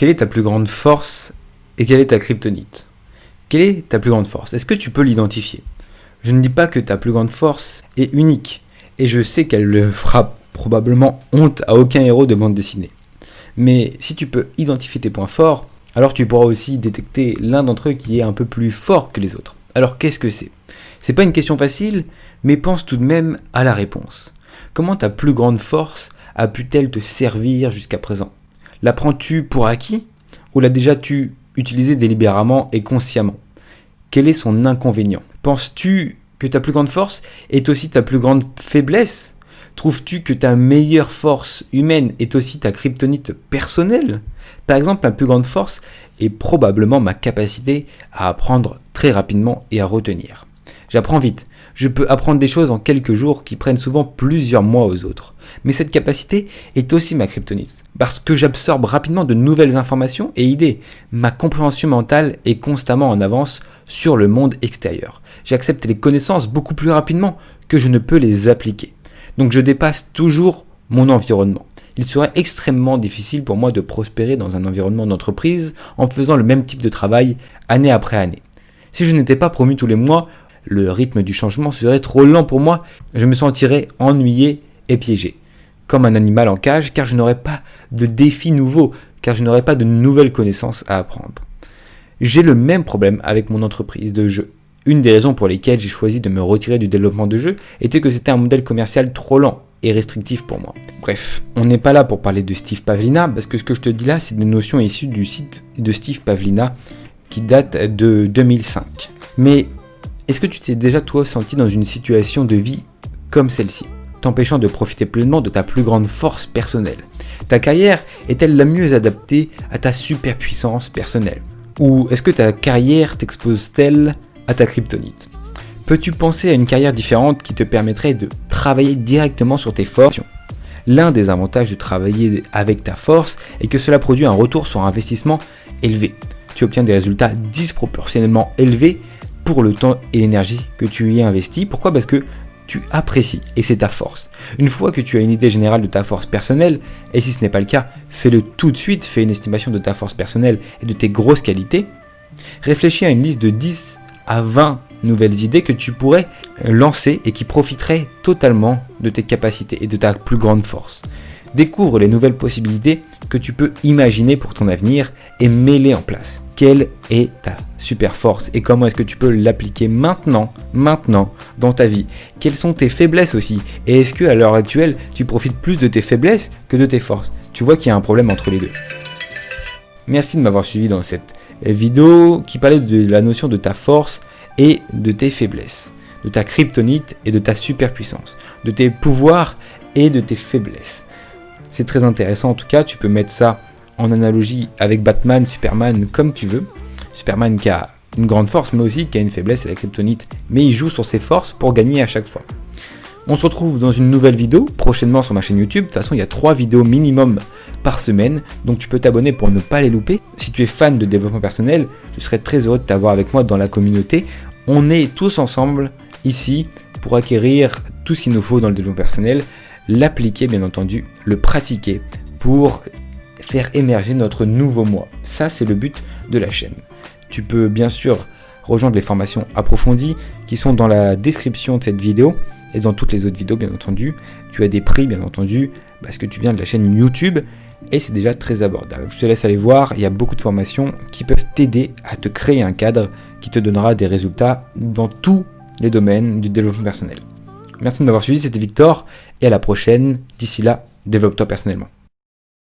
Quelle est ta plus grande force et quelle est ta kryptonite? Quelle est ta plus grande force? Est-ce que tu peux l'identifier? Je ne dis pas que ta plus grande force est unique, et je sais qu'elle ne fera probablement honte à aucun héros de bande dessinée. Mais si tu peux identifier tes points forts, alors tu pourras aussi détecter l'un d'entre eux qui est un peu plus fort que les autres. Alors qu'est-ce que c'est? C'est pas une question facile, mais pense tout de même à la réponse. Comment ta plus grande force a pu-t-elle te servir jusqu'à présent? La prends-tu pour acquis ou l'as déjà-tu utilisée délibérément et consciemment? Quel est son inconvénient? Penses-tu que ta plus grande force est aussi ta plus grande faiblesse? Trouves-tu que ta meilleure force humaine est aussi ta kryptonite personnelle? Par exemple, ma plus grande force est probablement ma capacité à apprendre très rapidement et à retenir. J'apprends vite. Je peux apprendre des choses en quelques jours qui prennent souvent plusieurs mois aux autres. Mais cette capacité est aussi ma kryptonite, parce que j'absorbe rapidement de nouvelles informations et idées. Ma compréhension mentale est constamment en avance sur le monde extérieur. J'accepte les connaissances beaucoup plus rapidement que je ne peux les appliquer. Donc je dépasse toujours mon environnement. Il serait extrêmement difficile pour moi de prospérer dans un environnement d'entreprise en faisant le même type de travail année après année. Si je n'étais pas promu tous les mois, le rythme du changement serait trop lent pour moi. Je me sentirais ennuyé et piégé, comme un animal en cage, car je n'aurais pas de défis nouveaux, car je n'aurais pas de nouvelles connaissances à apprendre. J'ai le même problème avec mon entreprise de jeux. Une des raisons pour lesquelles j'ai choisi de me retirer du développement de jeux était que c'était un modèle commercial trop lent et restrictif pour moi. Bref, on n'est pas là pour parler de Steve Pavlina, parce que ce que je te dis là, c'est des notions issues du site de Steve Pavlina qui date de 2005. Mais est-ce que tu t'es déjà toi senti dans une situation de vie comme celle-ci, t'empêchant de profiter pleinement de ta plus grande force personnelle? Ta carrière est-elle la mieux adaptée à ta superpuissance personnelle? Ou est-ce que ta carrière t'expose-t-elle à ta kryptonite? Peux-tu penser à une carrière différente qui te permettrait de travailler directement sur tes forces? L'un des avantages de travailler avec ta force est que cela produit un retour sur investissement élevé. Tu obtiens des résultats disproportionnellement élevés pour le temps et l'énergie que tu y investis. Pourquoi? Parce que tu apprécies et c'est ta force. Une fois que tu as une idée générale de ta force personnelle, et si ce n'est pas le cas, fais-le tout de suite, fais une estimation de ta force personnelle et de tes grosses qualités. Réfléchis à une liste de 10 à 20 nouvelles idées que tu pourrais lancer et qui profiteraient totalement de tes capacités et de ta plus grande force. Découvre les nouvelles possibilités que tu peux imaginer pour ton avenir et mets-les en place. Quelle est ta super force et comment est-ce que tu peux l'appliquer maintenant dans ta vie? Quelles sont tes faiblesses aussi? Et est-ce qu'à l'heure actuelle, tu profites plus de tes faiblesses que de tes forces? Tu vois qu'il y a un problème entre les deux. Merci de m'avoir suivi dans cette vidéo qui parlait de la notion de ta force et de tes faiblesses, de ta kryptonite et de ta superpuissance, de tes pouvoirs et de tes faiblesses. C'est très intéressant en tout cas, tu peux mettre ça en analogie avec Batman, Superman, comme tu veux. Superman qui a une grande force mais aussi qui a une faiblesse, c'est la kryptonite, mais il joue sur ses forces pour gagner à chaque fois. On se retrouve dans une nouvelle vidéo, prochainement sur ma chaîne YouTube. De toute façon, il y a 3 vidéos minimum par semaine, donc tu peux t'abonner pour ne pas les louper. Si tu es fan de développement personnel, je serais très heureux de t'avoir avec moi dans la communauté. On est tous ensemble ici pour acquérir tout ce qu'il nous faut dans le développement personnel, l'appliquer bien entendu, le pratiquer pour faire émerger notre nouveau moi. Ça, c'est le but de la chaîne. Tu peux bien sûr rejoindre les formations approfondies qui sont dans la description de cette vidéo et dans toutes les autres vidéos bien entendu. Tu as des prix bien entendu parce que tu viens de la chaîne YouTube et c'est déjà très abordable. Je te laisse aller voir, il y a beaucoup de formations qui peuvent t'aider à te créer un cadre qui te donnera des résultats dans tous les domaines du développement personnel. Merci de m'avoir suivi, c'était Victor et à la prochaine. D'ici là, développe-toi personnellement.